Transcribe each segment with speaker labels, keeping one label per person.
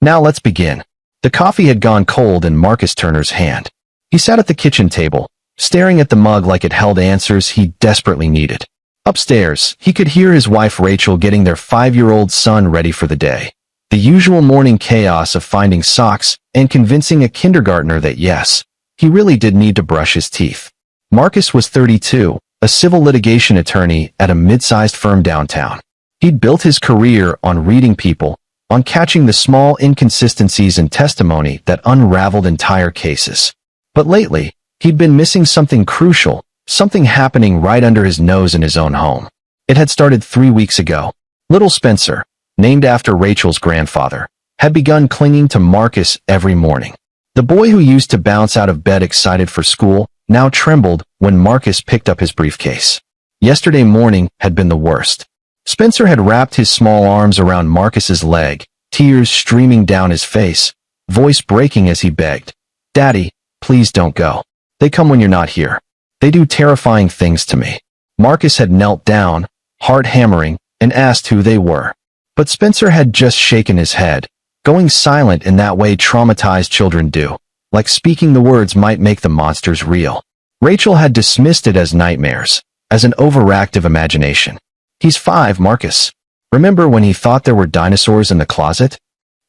Speaker 1: Now let's begin. The coffee had gone cold in Marcus Turner's hand. He sat at the kitchen table, staring at the mug like it held answers he desperately needed. Upstairs, he could hear his wife Rachel getting their 5-year-old son ready for the day. The usual morning chaos of finding socks and convincing a kindergartner that yes, he really did need to brush his teeth. Marcus was 32, a civil litigation attorney at a mid-sized firm downtown. He'd built his career on reading people, on catching the small inconsistencies in testimony that unraveled entire cases. But lately, he'd been missing something crucial, something happening right under his nose in his own home. It had started 3 weeks ago. Little Spencer, named after Rachel's grandfather, had begun clinging to Marcus every morning. The boy who used to bounce out of bed excited for school now trembled when Marcus picked up his briefcase. Yesterday morning had been the worst. Spencer had wrapped his small arms around Marcus's leg, tears streaming down his face, voice breaking as he begged, "Daddy, please don't go. They come when you're not here. They do terrifying things to me." Marcus had knelt down, heart hammering, and asked who they were. But Spencer had just shaken his head, going silent in that way traumatized children do, like speaking the words might make the monsters real. Rachel had dismissed it as nightmares, as an overactive imagination. "He's 5, Marcus. Remember when he thought there were dinosaurs in the closet?"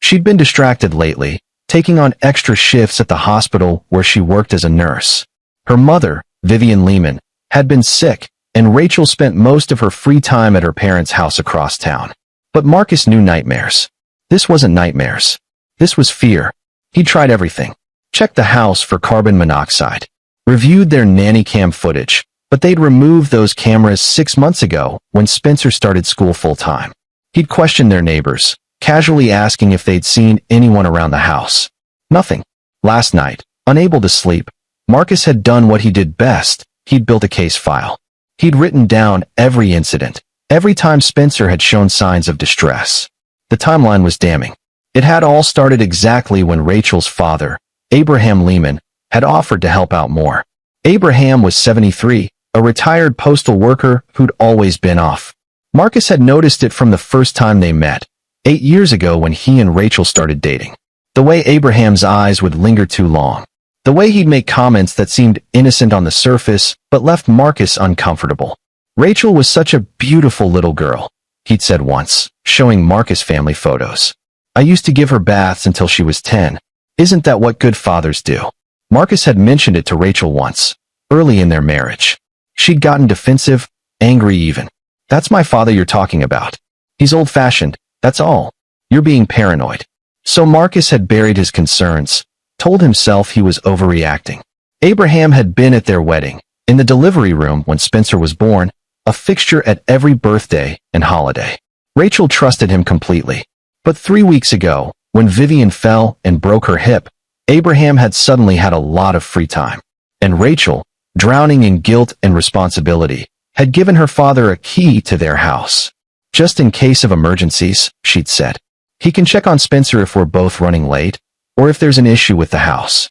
Speaker 1: She'd been distracted lately, taking on extra shifts at the hospital where she worked as a nurse. Her mother, Vivian Lehman, had been sick, and Rachel spent most of her free time at her parents' house across town. But Marcus knew nightmares. This wasn't nightmares. This was fear. He tried everything. Checked the house for carbon monoxide. Reviewed their nanny cam footage, but they'd removed those cameras 6 months ago when Spencer started school full-time. He'd questioned their neighbors, casually asking if they'd seen anyone around the house. Nothing. Last night, unable to sleep, Marcus had done what he did best. He'd built a case file. He'd written down every incident, every time Spencer had shown signs of distress. The timeline was damning. It had all started exactly when Rachel's father, Abraham Lehman, had offered to help out more. Abraham was 73, a retired postal worker who'd always been off. Marcus had noticed it from the first time they met, 8 years ago when he and Rachel started dating. The way Abraham's eyes would linger too long. The way he'd make comments that seemed innocent on the surface, but left Marcus uncomfortable. "Rachel was such a beautiful little girl," he'd said once, showing Marcus family photos. "I used to give her baths until she was 10. Isn't that what good fathers do?" Marcus had mentioned it to Rachel once, early in their marriage. She'd gotten defensive, angry even. "That's my father you're talking about. He's old-fashioned, that's all. You're being paranoid." So Marcus had buried his concerns, told himself he was overreacting. Abraham had been at their wedding, in the delivery room when Spencer was born, a fixture at every birthday and holiday. Rachel trusted him completely. But 3 weeks ago, when Vivian fell and broke her hip, Abraham had suddenly had a lot of free time. And Rachel, drowning in guilt and responsibility, had given her father a key to their house. "Just in case of emergencies," she'd said. "He can check on Spencer if we're both running late, or if there's an issue with the house."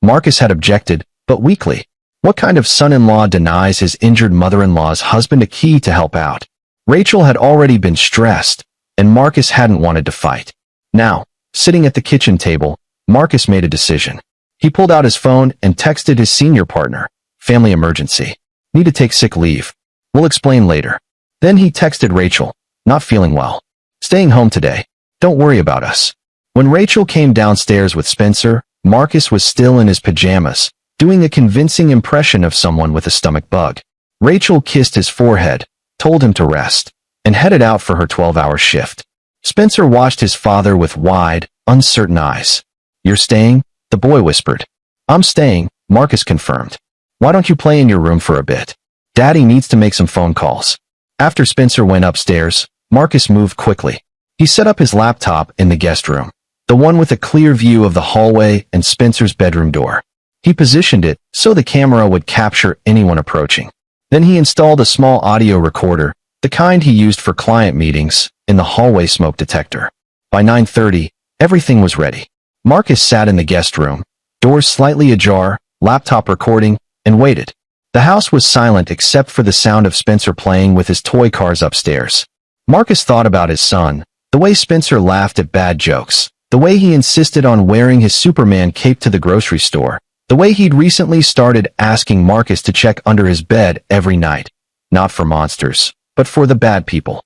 Speaker 1: Marcus had objected, but weakly. What kind of son-in-law denies his injured mother-in-law's husband a key to help out? Rachel had already been stressed, and Marcus hadn't wanted to fight. Now, sitting at the kitchen table, Marcus made a decision. He pulled out his phone and texted his senior partner, "Family emergency. Need to take sick leave. We'll explain later." Then he texted Rachel, "Not feeling well. Staying home today. Don't worry about us." When Rachel came downstairs with Spencer, Marcus was still in his pajamas, doing a convincing impression of someone with a stomach bug. Rachel kissed his forehead, told him to rest, and headed out for her 12-hour shift. Spencer watched his father with wide, uncertain eyes. "You're staying?" the boy whispered. "I'm staying," Marcus confirmed. "Why don't you play in your room for a bit? Daddy needs to make some phone calls." After Spencer went upstairs, Marcus moved quickly. He set up his laptop in the guest room, the one with a clear view of the hallway and Spencer's bedroom door. He positioned it so the camera would capture anyone approaching. Then he installed a small audio recorder, the kind he used for client meetings, in the hallway smoke detector. By 9:30, everything was ready. Marcus sat in the guest room, doors slightly ajar, laptop recording, and waited. The house was silent except for the sound of Spencer playing with his toy cars upstairs. Marcus thought about his son, the way Spencer laughed at bad jokes, The way he insisted on wearing his Superman cape to the grocery store. The way he'd recently started asking Marcus to check under his bed every night. Not for monsters, but for the bad people.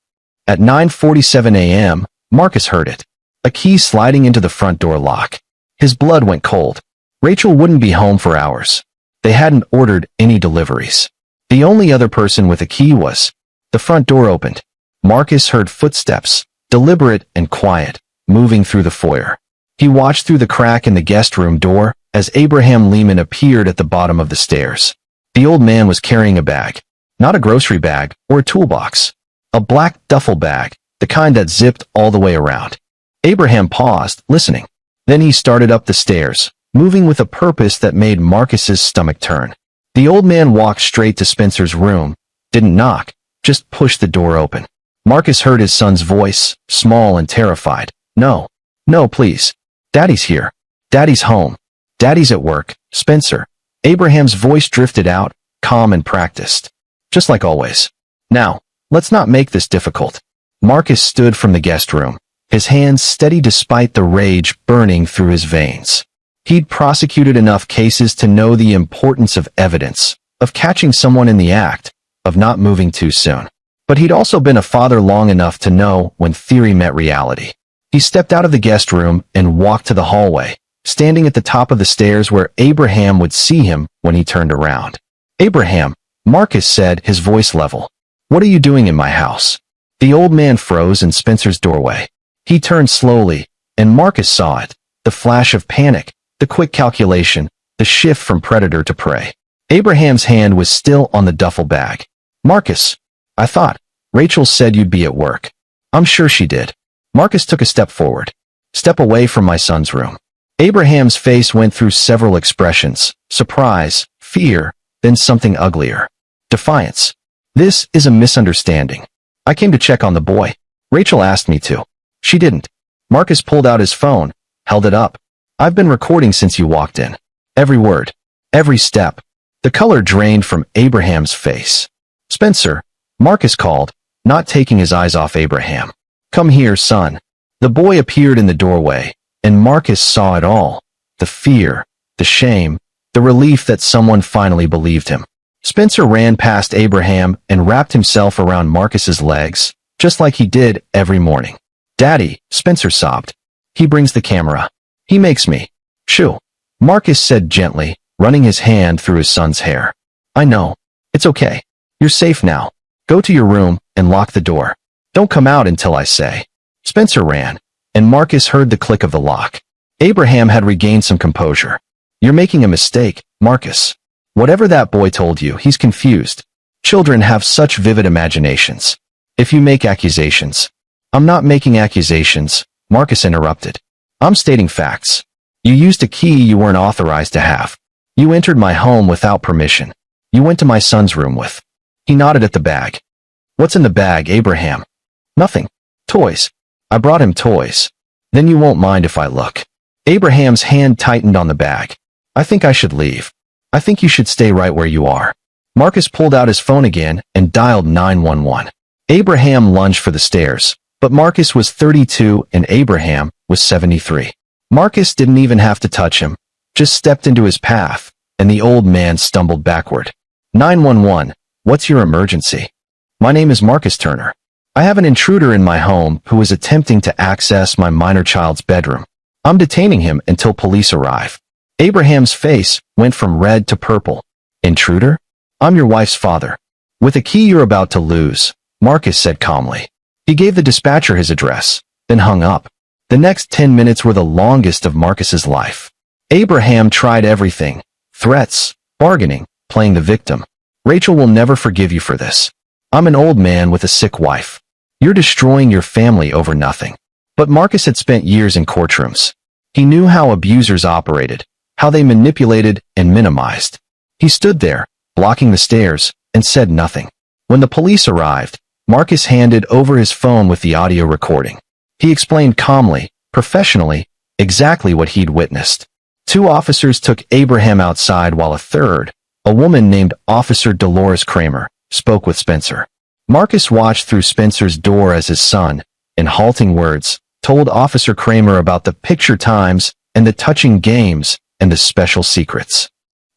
Speaker 1: At 9:47 a.m., Marcus heard it. A key sliding into the front door lock. His blood went cold. Rachel wouldn't be home for hours. They hadn't ordered any deliveries. The only other person with a key was. The front door opened. Marcus heard footsteps, deliberate and quiet, moving through the foyer. He watched through the crack in the guest room door as Abraham Lehman appeared at the bottom of the stairs. The old man was carrying a bag. Not a grocery bag or a toolbox. A black duffel bag, the kind that zipped all the way around. Abraham paused, listening. Then he started up the stairs, moving with a purpose that made Marcus's stomach turn. The old man walked straight to Spencer's room, didn't knock, just pushed the door open. Marcus heard his son's voice, small and terrified. No, please. Daddy's here. Daddy's home. Daddy's at work. Spencer. Abraham's voice drifted out, calm and practiced. Just like always. Now, let's not make this difficult. Marcus stood from the guest room, his hands steady despite the rage burning through his veins. He'd prosecuted enough cases to know the importance of evidence, of catching someone in the act, of not moving too soon. But he'd also been a father long enough to know when theory met reality. He stepped out of the guest room and walked to the hallway, standing at the top of the stairs where Abraham would see him when he turned around. Abraham, Marcus said, his voice level. What are you doing in my house? The old man froze in Spencer's doorway. He turned slowly, and Marcus saw it. The flash of panic, the quick calculation, the shift from predator to prey. Abraham's hand was still on the duffel bag. Marcus, I thought. Rachel said you'd be at work. I'm sure she did. Marcus took a step forward. Step away from my son's room. Abraham's face went through several expressions. Surprise, fear, then something uglier. Defiance. This is a misunderstanding. I came to check on the boy. Rachel asked me to. She didn't. Marcus pulled out his phone, held it up. I've been recording since you walked in. Every word. Every step. The color drained from Abraham's face. Spencer, Marcus called, not taking his eyes off Abraham. Come here, son. The boy appeared in the doorway, and Marcus saw it all. The fear, the shame, the relief that someone finally believed him. Spencer ran past Abraham and wrapped himself around Marcus's legs, just like he did every morning. Daddy, Spencer sobbed. He brings the camera. He makes me. Shoo. Marcus said gently, running his hand through his son's hair. I know. It's okay. You're safe now. Go to your room and lock the door. Don't come out until I say. Spencer ran, and Marcus heard the click of the lock. Abraham had regained some composure. You're making a mistake, Marcus. Whatever that boy told you, he's confused. Children have such vivid imaginations. If you make accusations. I'm not making accusations, Marcus interrupted. I'm stating facts. You used a key you weren't authorized to have. You entered my home without permission. You went to my son's room with. He nodded at the bag. What's in the bag, Abraham? Nothing. Toys. I brought him toys. Then you won't mind if I look. Abraham's hand tightened on the bag. I think I should leave. I think you should stay right where you are. Marcus pulled out his phone again and dialed 911. Abraham lunged for the stairs, but Marcus was 32 and Abraham was 73. Marcus didn't even have to touch him, just stepped into his path, and the old man stumbled backward. 911, what's your emergency? My name is Marcus Turner. I have an intruder in my home who is attempting to access my minor child's bedroom. I'm detaining him until police arrive. Abraham's face went from red to purple. Intruder? I'm your wife's father. With a key you're about to lose, Marcus said calmly. He gave the dispatcher his address, then hung up. The next 10 minutes were the longest of Marcus's life. Abraham tried everything. Threats, bargaining, playing the victim. Rachel will never forgive you for this. I'm an old man with a sick wife. You're destroying your family over nothing. But Marcus had spent years in courtrooms. He knew how abusers operated, how they manipulated and minimized. He stood there, blocking the stairs, and said nothing. When the police arrived, Marcus handed over his phone with the audio recording. He explained calmly, professionally, exactly what he'd witnessed. 2 officers took Abraham outside while a third, a woman named Officer Dolores Kramer, spoke with Spencer. Marcus watched through Spencer's door as his son, in halting words, told Officer Kramer about the picture times and the touching games and the special secrets.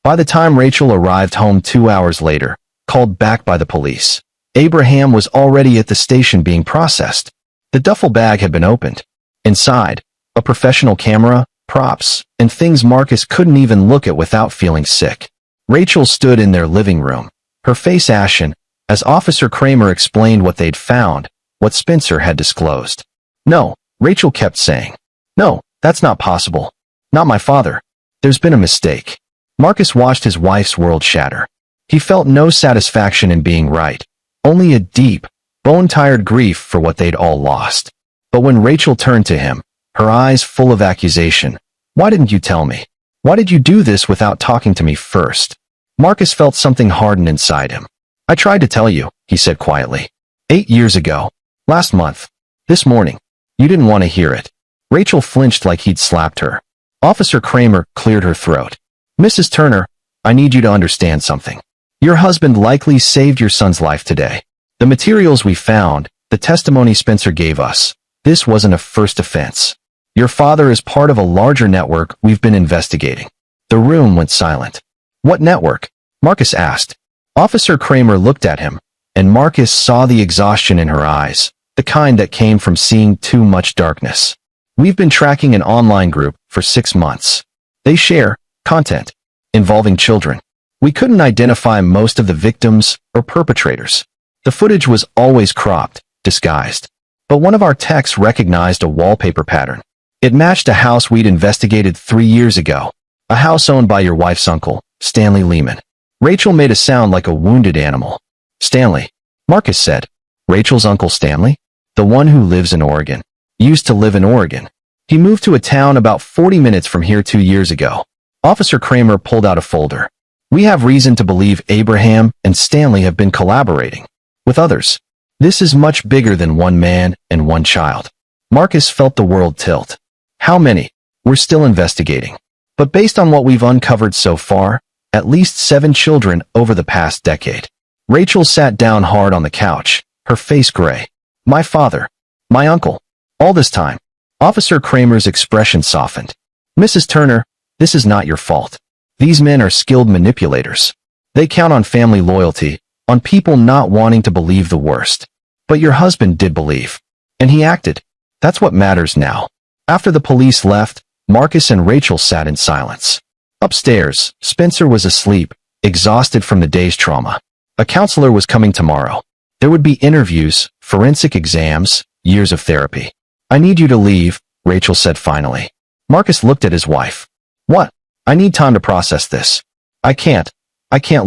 Speaker 1: By the time Rachel arrived home 2 hours later, called back by the police, Abraham was already at the station being processed. The duffel bag had been opened. Inside, a professional camera, props, and things Marcus couldn't even look at without feeling sick. Rachel stood in their living room, her face ashen, as Officer Kramer explained what they'd found, what Spencer had disclosed. "No," Rachel kept saying. "No, that's not possible. Not my father. There's been a mistake." Marcus watched his wife's world shatter. He felt no satisfaction in being right, only a deep, bone-tired grief for what they'd all lost. But when Rachel turned to him, her eyes full of accusation, "Why didn't you tell me? Why did you do this without talking to me first?" Marcus felt something harden inside him. "I tried to tell you," he said quietly. 8 years ago. Last month. This morning. You didn't want to hear it." Rachel flinched like he'd slapped her. Officer Kramer cleared her throat. "Mrs. Turner, I need you to understand something. Your husband likely saved your son's life today. The materials we found, the testimony Spencer gave us, this wasn't a first offense. Your father is part of a larger network we've been investigating." The room went silent. "What network?" Marcus asked. Officer Kramer looked at him, and Marcus saw the exhaustion in her eyes, the kind that came from seeing too much darkness. "We've been tracking an online group for 6 months. They share content involving children. We couldn't identify most of the victims or perpetrators. The footage was always cropped, disguised. But one of our techs recognized a wallpaper pattern. It matched a house we'd investigated 3 years ago, a house owned by your wife's uncle, Stanley Lehman." Rachel made a sound like a wounded animal. "Stanley," Marcus said. "Rachel's uncle Stanley? The one who lives in Oregon. Used to live in Oregon. He moved to a town about 40 minutes from here 2 years ago." Officer Kramer pulled out a folder. "We have reason to believe Abraham and Stanley have been collaborating with others. This is much bigger than one man and one child." Marcus felt the world tilt. "How many? We're still investigating. But based on what we've uncovered so far, at least 7 children over the past decade." Rachel sat down hard on the couch, her face gray. "My father. My uncle. All this time." Officer Kramer's expression softened. "Mrs. Turner, this is not your fault. These men are skilled manipulators. They count on family loyalty, on people not wanting to believe the worst. But your husband did believe. And he acted. That's what matters now." After the police left, Marcus and Rachel sat in silence. Upstairs, Spencer was asleep, exhausted from the day's trauma. A counselor was coming tomorrow. There would be interviews, forensic exams, years of therapy. "I need you to leave," Rachel said finally. Marcus looked at his wife. "What? I need time to process this. I can't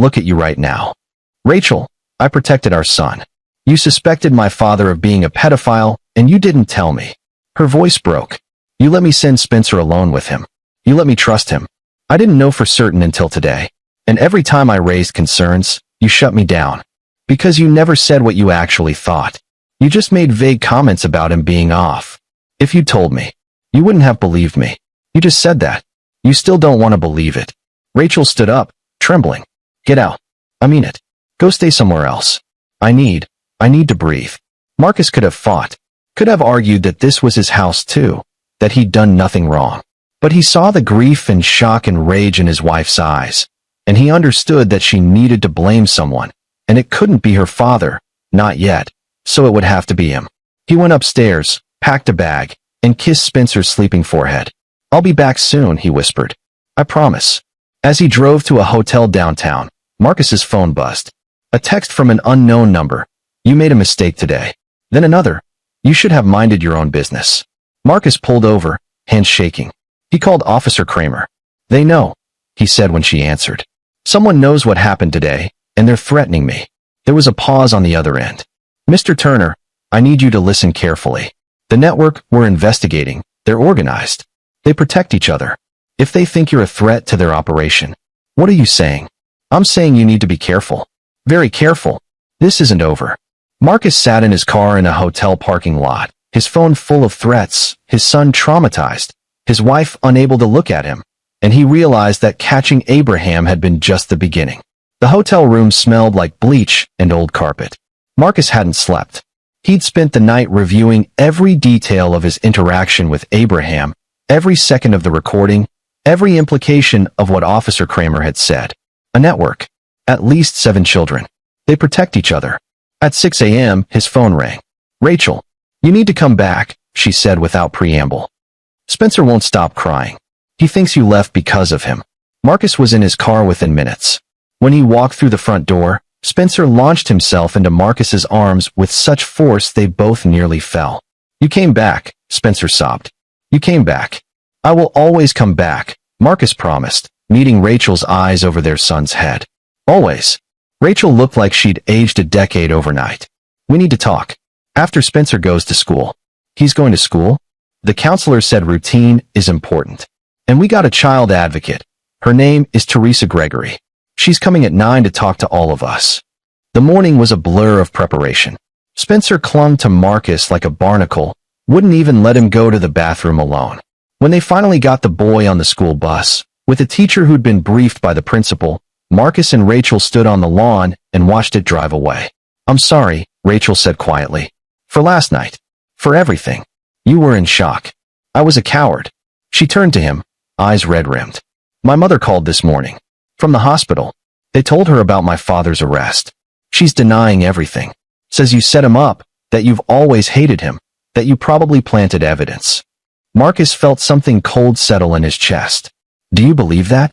Speaker 1: look at you right now." "Rachel, I protected our son. You suspected my father of being a pedophile, and you didn't tell me." Her voice broke. "You let me send Spencer alone with him. You let me trust him. I didn't know for certain until today. And every time I raised concerns, you shut me down. Because you never said what you actually thought. You just made vague comments about him being off. If you told me, you wouldn't have believed me. You just said that. You still don't want to believe it." Rachel stood up, trembling. "Get out. I mean it. Go stay somewhere else. I need to breathe." Marcus could have fought, could have argued that this was his house too, that he'd done nothing wrong. But he saw the grief and shock and rage in his wife's eyes, and he understood that she needed to blame someone, and it couldn't be her father, not yet, so it would have to be him. He went upstairs, packed a bag, and kissed Spencer's sleeping forehead. "I'll be back soon," he whispered. "I promise." As he drove to a hotel downtown, Marcus's phone buzzed. A text from an unknown number. "You made a mistake today." Then another. "You should have minded your own business." Marcus pulled over, hands shaking. He called Officer Kramer. "They know," he said when she answered. "Someone knows what happened today, and they're threatening me." There was a pause on the other end. "Mr. Turner, I need you to listen carefully. The network we're investigating, they're organized. They protect each other. If they think you're a threat to their operation, what are you saying?" "I'm saying you need to be careful. Very careful. This isn't over." Marcus sat in his car in a hotel parking lot, his phone full of threats, his son traumatized, his wife unable to look at him, and he realized that catching Abraham had been just the beginning. The hotel room smelled like bleach and old carpet. Marcus hadn't slept. He'd spent the night reviewing every detail of his interaction with Abraham, every second of the recording, every implication of what Officer Kramer had said. A network. At least 7 children. They protect each other. At 6 a.m., his phone rang. "Rachel, you need to come back," she said without preamble. "Spencer won't stop crying. He thinks you left because of him." Marcus was in his car within minutes. When he walked through the front door, Spencer launched himself into Marcus's arms with such force they both nearly fell. "You came back," Spencer sobbed. "You came back." "I will always come back," Marcus promised, meeting Rachel's eyes over their son's head. "Always." Rachel looked like she'd aged a decade overnight. "We need to talk. After Spencer goes to school." "He's going to school?" The counselor said routine is important. "And we got a child advocate. Her name is Teresa Gregory. She's coming at 9 to talk to all of us." The morning was a blur of preparation. Spencer clung to Marcus like a barnacle, wouldn't even let him go to the bathroom alone. When they finally got the boy on the school bus, with a teacher who'd been briefed by the principal, Marcus and Rachel stood on the lawn and watched it drive away. "I'm sorry," Rachel said quietly. "For last night. For everything. You were in shock. I was a coward." She turned to him, eyes red-rimmed. "My mother called this morning. From the hospital. They told her about my father's arrest. She's denying everything. Says you set him up, that you've always hated him, that you probably planted evidence." Marcus felt something cold settle in his chest. "Do you believe that?"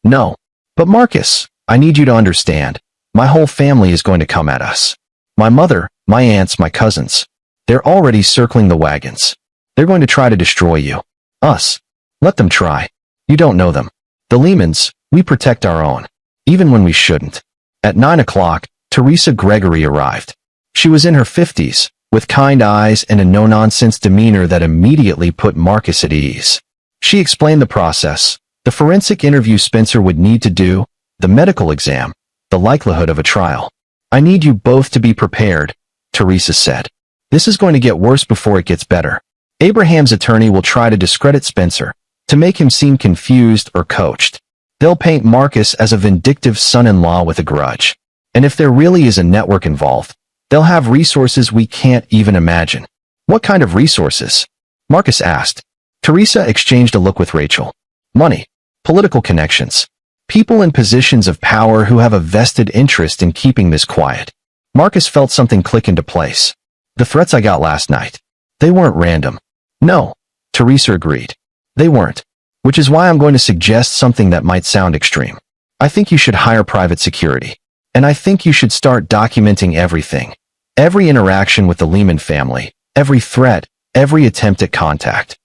Speaker 1: "No. But Marcus, I need you to understand. My whole family is going to come at us. My mother, my aunts, my cousins. They're already circling the wagons. They're going to try to destroy you. Us. Let them try. You don't know them. The Lehmans, we protect our own. Even when we shouldn't." At 9 o'clock, Teresa Gregory arrived. She was in her 50s, with kind eyes and a no-nonsense demeanor that immediately put Marcus at ease. She explained the process, the forensic interview Spencer would need to do, the medical exam, the likelihood of a trial. "I need you both to be prepared," Teresa said. "This is going to get worse before it gets better. Abraham's attorney will try to discredit Spencer, to make him seem confused or coached. They'll paint Marcus as a vindictive son-in-law with a grudge. And if there really is a network involved, they'll have resources we can't even imagine." "What kind of resources?" Marcus asked. Teresa exchanged a look with Rachel. "Money. Political connections. People in positions of power who have a vested interest in keeping this quiet." Marcus felt something click into place. "The threats I got last night. They weren't random." "No," Teresa agreed. "They weren't. Which is why I'm going to suggest something that might sound extreme. I think you should hire private security. And I think you should start documenting everything. Every interaction with the Lehman family, every threat, every attempt at contact."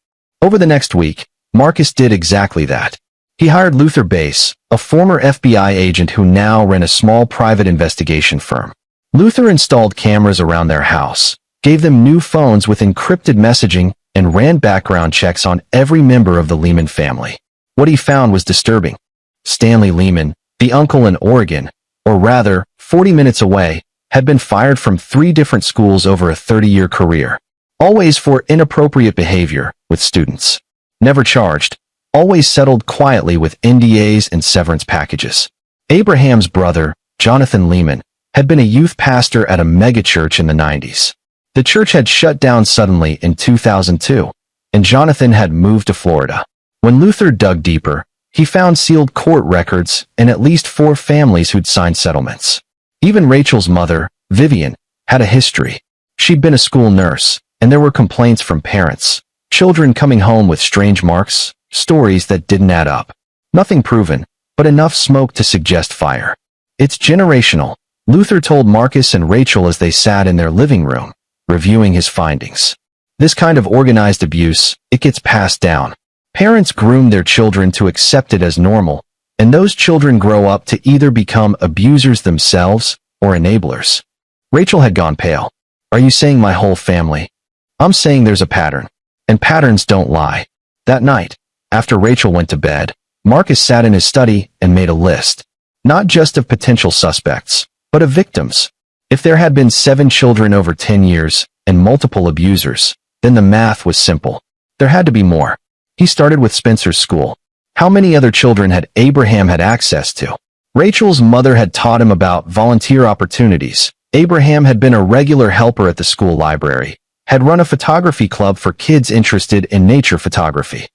Speaker 1: Over the next week, Marcus did exactly that. He hired Luther Bass, a former FBI agent who now ran a small private investigation firm. Luther installed cameras around their house, gave them new phones with encrypted messaging, and ran background checks on every member of the Lehman family. What he found was disturbing. Stanley Lehman, the uncle in Oregon, or rather, 40 minutes away, had been fired from 3 different schools over a 30-year career. Always for inappropriate behavior with students. Never charged. Always settled quietly with NDAs and severance packages. Abraham's brother, Jonathan Lehman, had been a youth pastor at a megachurch in the 90s. The church had shut down suddenly in 2002, and Jonathan had moved to Florida. When Luther dug deeper, he found sealed court records and at least 4 families who'd signed settlements. Even Rachel's mother, Vivian, had a history. She'd been a school nurse, and there were complaints from parents, children coming home with strange marks, stories that didn't add up. Nothing proven, but enough smoke to suggest fire. "It's generational," Luther told Marcus and Rachel as they sat in their living room, reviewing his findings. "This kind of organized abuse, it gets passed down. Parents groom their children to accept it as normal, and those children grow up to either become abusers themselves or enablers." Rachel had gone pale. "Are you saying my whole family?" "I'm saying there's a pattern, and patterns don't lie." That night, after Rachel went to bed, Marcus sat in his study and made a list, not just of potential suspects, but of victims. If there had been 7 children over 10 years and multiple abusers, then the math was simple. There had to be more. He started with Spencer's school. How many other children had Abraham had access to? Rachel's mother had taught him about volunteer opportunities, Abraham had been a regular helper at the school library, had run a photography club for kids interested in nature photography.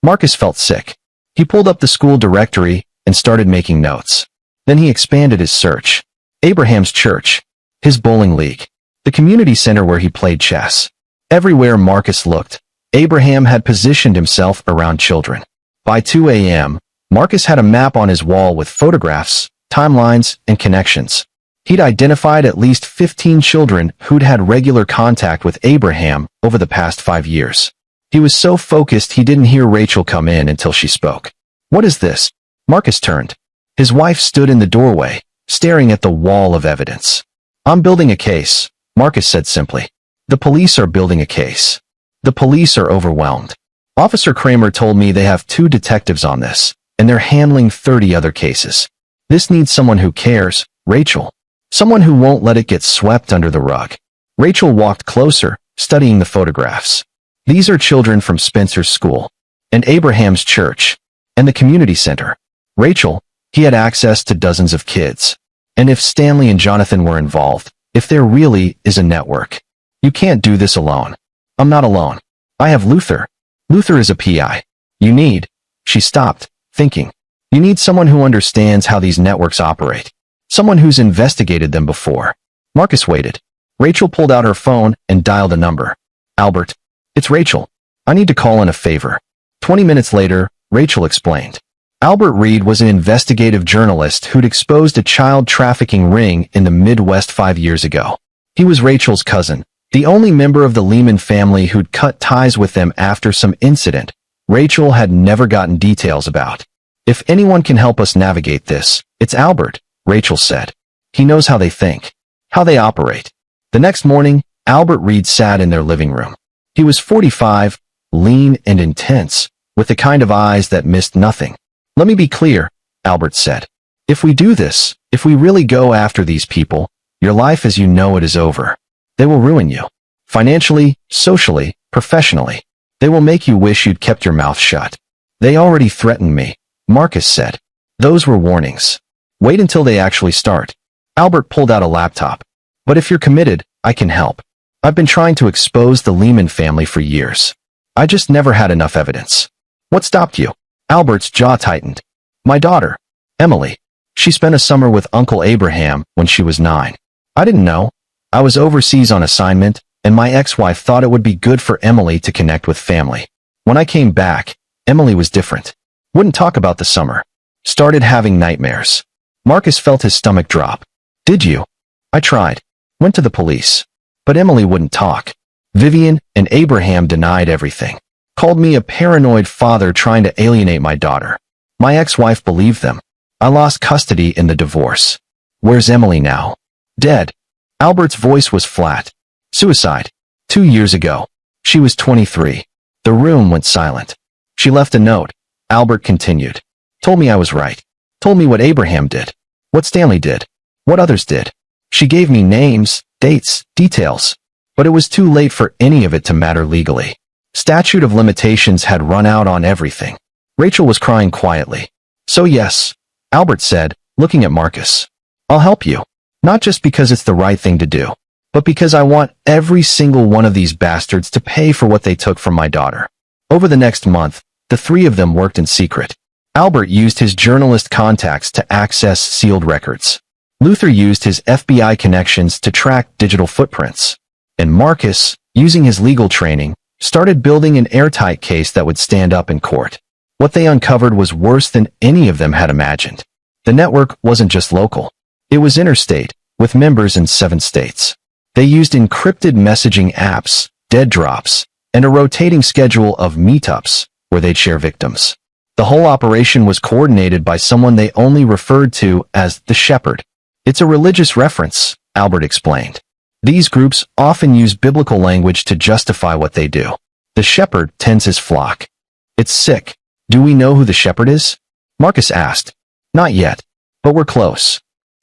Speaker 1: Marcus felt sick. He pulled up the school directory and started making notes. Then he expanded his search. Abraham's church, his bowling league, the community center where he played chess. Everywhere Marcus looked, Abraham had positioned himself around children. By 2 a.m., Marcus had a map on his wall with photographs, timelines, and connections. He'd identified at least 15 children who'd had regular contact with Abraham over the past 5 years. He was so focused he didn't hear Rachel come in until she spoke. "What is this?" Marcus turned. His wife stood in the doorway, staring at the wall of evidence. "I'm building a case," Marcus said simply. "The police are building a case. The police are overwhelmed. Officer Kramer told me they have 2 detectives on this, and they're handling 30 other cases. This needs someone who cares, Rachel. Someone who won't let it get swept under the rug." Rachel walked closer, studying the photographs. These are children from Spencer's school, and Abraham's church, and the community center. Rachel, he had access to dozens of kids. And if Stanley and Jonathan were involved, if there really is a network. "You can't do this alone." "I'm not alone. I have Luther. Luther is a PI. You need..." She stopped, thinking. "You need someone who understands how these networks operate. Someone who's investigated them before." Marcus waited. Rachel pulled out her phone and dialed a number. "Albert. It's Rachel. I need to call in a favor." 20 minutes later, Rachel explained. Albert Reed was an investigative journalist who'd exposed a child trafficking ring in the Midwest 5 years ago. He was Rachel's cousin, the only member of the Lehman family who'd cut ties with them after some incident Rachel had never gotten details about. "If anyone can help us navigate this, it's Albert," Rachel said. "He knows how they think, how they operate." The next morning, Albert Reed sat in their living room. He was 45, lean and intense, with the kind of eyes that missed nothing. "Let me be clear," Albert said. "If we do this, if we really go after these people, your life as you know it is over. They will ruin you. Financially, socially, professionally. They will make you wish you'd kept your mouth shut." "They already threatened me," Marcus said. "Those were warnings. Wait until they actually start." Albert pulled out a laptop. "But if you're committed, I can help. I've been trying to expose the Lehman family for years. I just never had enough evidence." "What stopped you?" Albert's jaw tightened. "My daughter, Emily. She spent a summer with Uncle Abraham when she was 9. I didn't know. I was overseas on assignment, and my ex-wife thought it would be good for Emily to connect with family. When I came back, Emily was different. Wouldn't talk about the summer. Started having nightmares." Marcus felt his stomach drop. "Did you?" "I tried. Went to the police. But Emily wouldn't talk. Vivian and Abraham denied everything. Called me a paranoid father trying to alienate my daughter. My ex-wife believed them. I lost custody in the divorce. Where's Emily now?" "Dead." Albert's voice was flat. "Suicide. 2 years ago. She was 23. The room went silent. She left a note," Albert continued. "Told me I was right. Told me what Abraham did. What Stanley did. What others did. She gave me names, dates, details. But it was too late for any of it to matter legally. Statute of limitations had run out on everything." Rachel was crying quietly. "So yes," Albert said, looking at Marcus. "I'll help you. Not just because it's the right thing to do, but because I want every single one of these bastards to pay for what they took from my daughter." Over the next month, the 3 of them worked in secret. Albert used his journalist contacts to access sealed records. Luther used his FBI connections to track digital footprints. And Marcus, using his legal training, started building an airtight case that would stand up in court. What they uncovered was worse than any of them had imagined. The network wasn't just local. It was interstate, with members in 7 states. They used encrypted messaging apps, dead drops, and a rotating schedule of meetups where they'd share victims. The whole operation was coordinated by someone they only referred to as the Shepherd. "It's a religious reference," Albert explained. "These groups often use biblical language to justify what they do. The shepherd tends his flock." "It's sick. Do we know who the shepherd is?" Marcus asked. "Not yet, but we're close."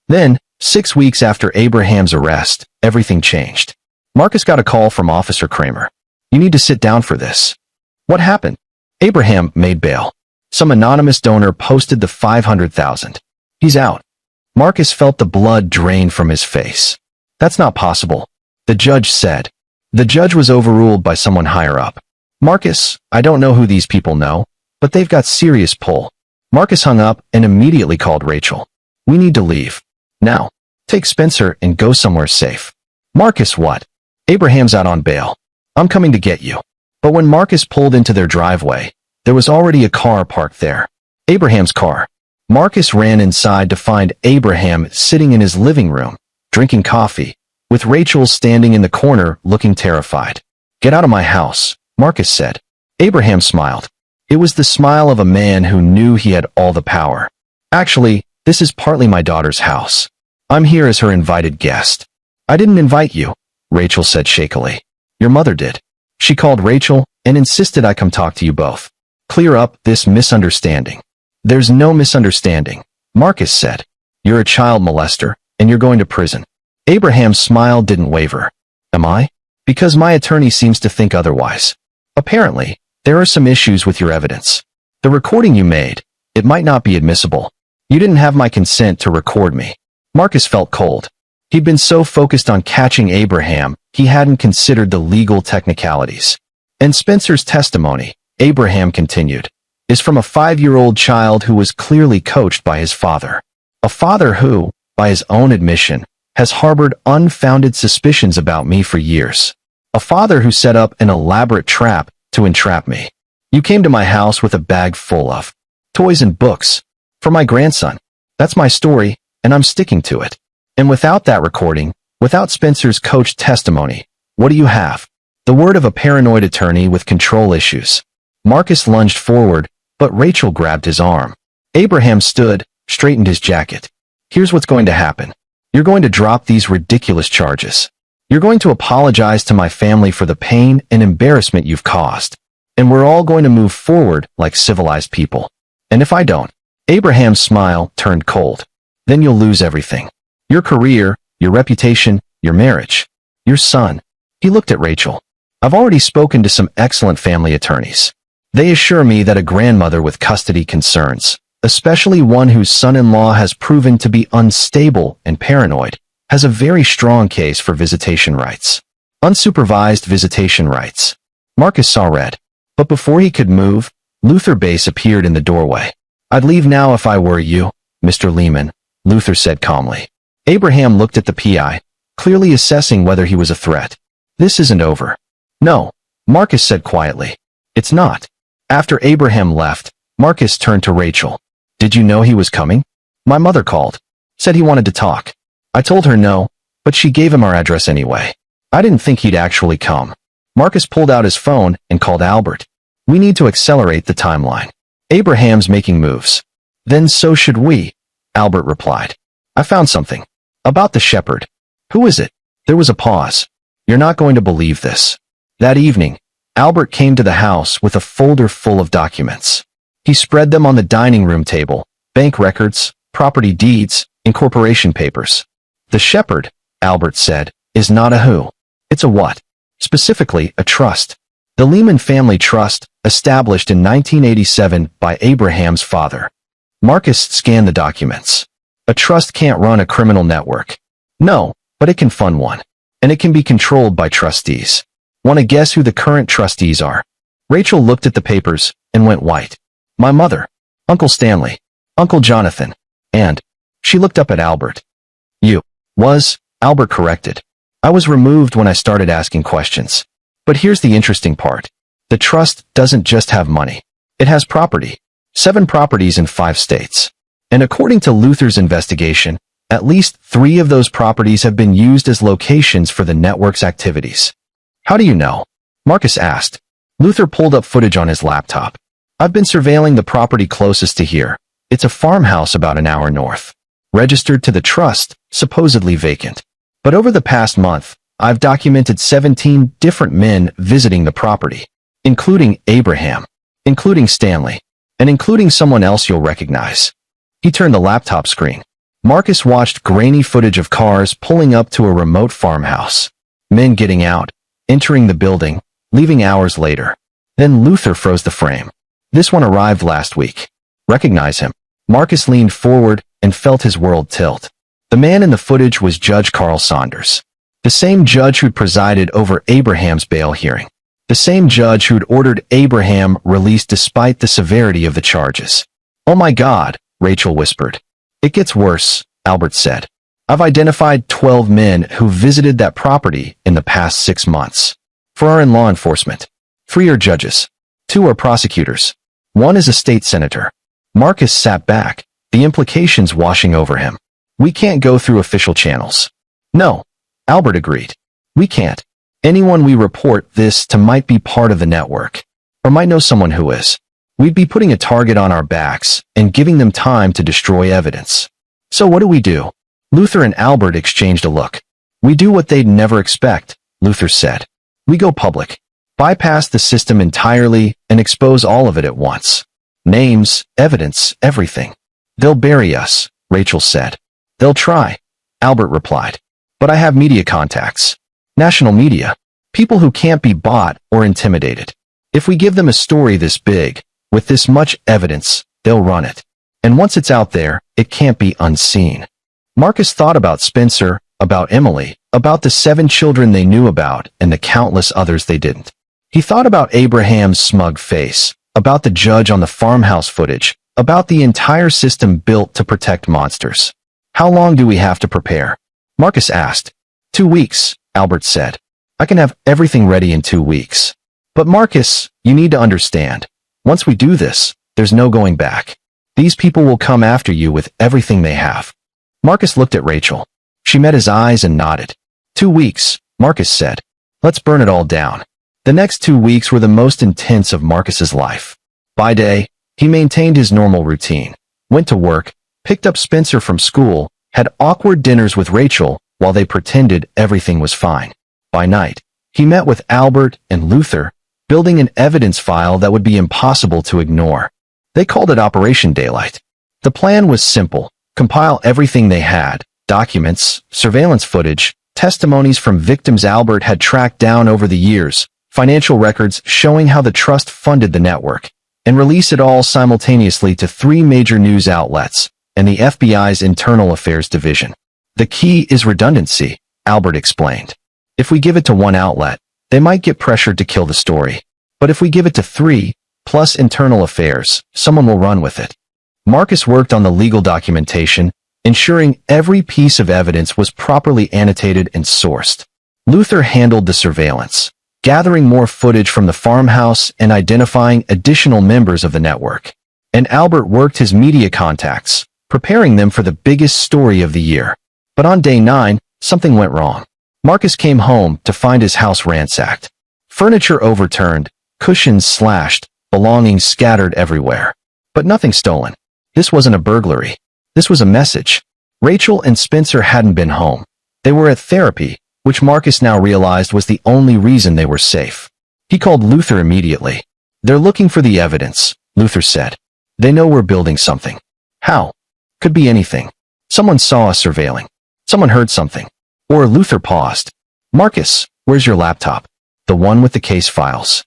Speaker 1: Then, 6 weeks after Abraham's arrest, everything changed. Marcus got a call from Officer Kramer. "You need to sit down for this." "What happened?" "Abraham made bail. Some anonymous donor posted the 500,000. He's out." Marcus felt the blood drain from his face. That's not possible, the judge said. The judge was overruled by someone higher up. Marcus, I don't know who these people know, but they've got serious pull. Marcus hung up and immediately called Rachel. We need to leave. Now. Take Spencer and go somewhere safe. Marcus, what? Abraham's out on bail. I'm coming to get you. But when Marcus pulled into their driveway, there was already a car parked there. Abraham's car. Marcus ran inside to find Abraham sitting in his living room, drinking coffee, with Rachel standing in the corner looking terrified. Get out of my house, Marcus said. Abraham smiled. It was the smile of a man who knew he had all the power. Actually, this is partly my daughter's house. I'm here as her invited guest. I didn't invite you, Rachel said shakily. Your mother did. She called Rachel and insisted I come talk to you both. Clear up this misunderstanding. There's no misunderstanding, Marcus said. You're a child molester, and you're going to prison. Abraham's smile didn't waver. Am I? Because my attorney seems to think otherwise. Apparently, there are some issues with your evidence. The recording you made, it might not be admissible. You didn't have my consent to record me. Marcus felt cold. He'd been so focused on catching Abraham, he hadn't considered the legal technicalities. And Spencer's testimony, Abraham continued, is from a 5-year-old child who was clearly coached by his father. A father who, by his own admission, has harbored unfounded suspicions about me for years. A father who set up an elaborate trap to entrap me. You came to my house with a bag full of toys and books. For my grandson. That's my story, and I'm sticking to it. And without that recording, without Spencer's coached testimony, what do you have? The word of a paranoid attorney with control issues. Marcus lunged forward, but Rachel grabbed his arm. Abraham stood, straightened his jacket. Here's what's going to happen. You're going to drop these ridiculous charges. You're going to apologize to my family for the pain and embarrassment you've caused. And we're all going to move forward like civilized people. And if I don't, Abraham's smile turned cold. Then you'll lose everything. Your career, your reputation, your marriage, your son. He looked at Rachel. I've already spoken to some excellent family attorneys. They assure me that a grandmother with custody concerns, especially one whose son-in-law has proven to be unstable and paranoid, has a very strong case for visitation rights. Unsupervised visitation rights. Marcus saw red. But before he could move, Luther Bass appeared in the doorway. I'd leave now if I were you, Mr. Lehman, Luther said calmly. Abraham looked at the PI, clearly assessing whether he was a threat. This isn't over. No, Marcus said quietly. It's not. After Abraham left, Marcus turned to Rachel. Did you know he was coming? My mother called. Said he wanted to talk. I told her no, but she gave him our address anyway. I didn't think he'd actually come. Marcus pulled out his phone and called Albert. We need to accelerate the timeline. Abraham's making moves. Then so should we, Albert replied. I found something. About the shepherd. Who is it? There was a pause. You're not going to believe this. That evening, Albert came to the house with a folder full of documents. He spread them on the dining room table, bank records, property deeds, incorporation papers. The shepherd, Albert said, is not a who. It's a what? Specifically, a trust. The Lehman Family Trust, established in 1987 by Abraham's father. Marcus scanned the documents. A trust can't run a criminal network. No, but it can fund one. And it can be controlled by trustees. Want to guess who the current trustees are? Rachel looked at the papers and went white. My mother, Uncle Stanley, Uncle Jonathan, and she looked up at Albert. You was, Albert corrected. I was removed when I started asking questions. But here's the interesting part. The trust doesn't just have money. It has property. 7 properties in 5 states. And according to Luther's investigation, at least 3 of those properties have been used as locations for the network's activities. How do you know? Marcus asked. Luther pulled up footage on his laptop. I've been surveilling the property closest to here. It's a farmhouse about an hour north. Registered to the trust, supposedly vacant. But over the past month, I've documented 17 different men visiting the property, including Abraham, including Stanley, and including someone else you'll recognize. He turned the laptop screen. Marcus watched grainy footage of cars pulling up to a remote farmhouse. Men getting out, entering the building, leaving hours later. Then Luther froze the frame. This one arrived last week. Recognize him. Marcus leaned forward and felt his world tilt. The man in the footage was Judge Carl Saunders. The same judge who'd presided over Abraham's bail hearing. The same judge who'd ordered Abraham released despite the severity of the charges. "Oh my God," Rachel whispered. "It gets worse," Albert said. "I've identified 12 men who visited that property in the past 6 months. 4 are in law enforcement. 3 are judges. 2 are prosecutors. 1 is a state senator." Marcus sat back, the implications washing over him. "We can't go through official channels." "No," Albert agreed. "We can't. Anyone we report this to might be part of the network, or might know someone who is. We'd be putting a target on our backs and giving them time to destroy evidence. So what do we do?" Luther and Albert exchanged a look. "We do what they'd never expect," Luther said. "We go public. Bypass the system entirely and expose all of it at once. Names, evidence, everything." "They'll bury us," Rachel said. "They'll try," Albert replied. "But I have media contacts. National media. People who can't be bought or intimidated. If we give them a story this big, with this much evidence, they'll run it. And once it's out there, it can't be unseen." Marcus thought about Spencer, about Emily, about the 7 children they knew about and the countless others they didn't. He thought about Abraham's smug face, about the judge on the farmhouse footage, about the entire system built to protect monsters. "How long do we have to prepare?" Marcus asked. 2 weeks, Albert said. "I can have everything ready in 2 weeks. But Marcus, you need to understand. Once we do this, there's no going back. These people will come after you with everything they have." Marcus looked at Rachel. She met his eyes and nodded. 2 weeks, Marcus said. "Let's burn it all down." The next 2 weeks were the most intense of Marcus's life. By day, he maintained his normal routine, went to work, picked up Spencer from school, had awkward dinners with Rachel while they pretended everything was fine. By night, he met with Albert and Luther, building an evidence file that would be impossible to ignore. They called it Operation Daylight. The plan was simple: compile everything they had, documents, surveillance footage, testimonies from victims Albert had tracked down over the years, financial records showing how the trust funded the network, and release it all simultaneously to 3 major news outlets and the FBI's Internal Affairs Division. "The key is redundancy," Albert explained. "If we give it to one outlet, they might get pressured to kill the story. But if we give it to 3, plus internal affairs, someone will run with it." Marcus worked on the legal documentation, ensuring every piece of evidence was properly annotated and sourced. Luther handled the surveillance, gathering more footage from the farmhouse and identifying additional members of the network. And Albert worked his media contacts, preparing them for the biggest story of the year. But on day 9, something went wrong. Marcus came home to find his house ransacked. Furniture overturned, cushions slashed, belongings scattered everywhere. But nothing stolen. This wasn't a burglary. This was a message. Rachel and Spencer hadn't been home. They were at therapy, which Marcus now realized was the only reason they were safe. He called Luther immediately. "They're looking for the evidence," Luther said. "They know we're building something." "How?" "Could be anything. Someone saw us surveilling. Someone heard something." Or Luther paused. "Marcus, where's your laptop?" "The one with the case files."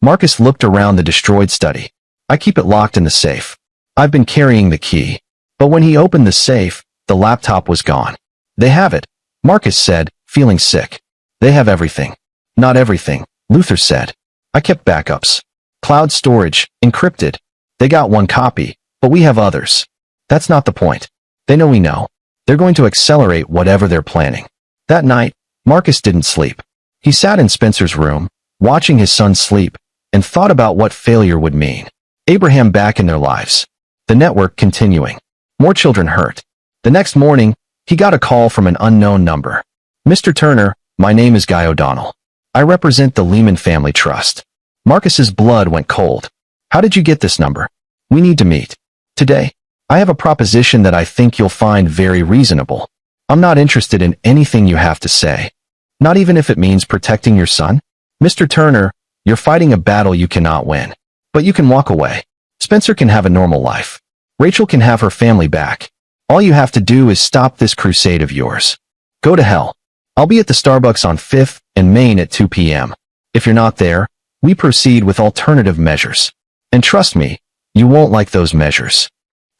Speaker 1: Marcus looked around the destroyed study. "I keep it locked in the safe. I've been carrying the key." But when he opened the safe, the laptop was gone. "They have it," Marcus said, feeling sick. "They have everything." "Not everything," Luther said. "I kept backups. Cloud storage, encrypted. They got one copy, but we have others. That's not the point. They know we know. They're going to accelerate whatever they're planning." That night, Marcus didn't sleep. He sat in Spencer's room, watching his son sleep, and thought about what failure would mean. Abraham back in their lives. The network continuing. More children hurt. The next morning, he got a call from an unknown number. "Mr. Turner, my name is Guy O'Donnell. I represent the Lehman Family Trust." Marcus's blood went cold. "How did you get this number?" "We need to meet. Today. I have a proposition that I think you'll find very reasonable. I'm not interested in anything you have to say. Not even if it means protecting your son? Mr. Turner, you're fighting a battle you cannot win. But you can walk away. Spencer can have a normal life. Rachel can have her family back. All you have to do is stop this crusade of yours. Go to hell. I'll be at the Starbucks on 5th and Main at 2 p.m. If you're not there, we proceed with alternative measures. And trust me, you won't like those measures."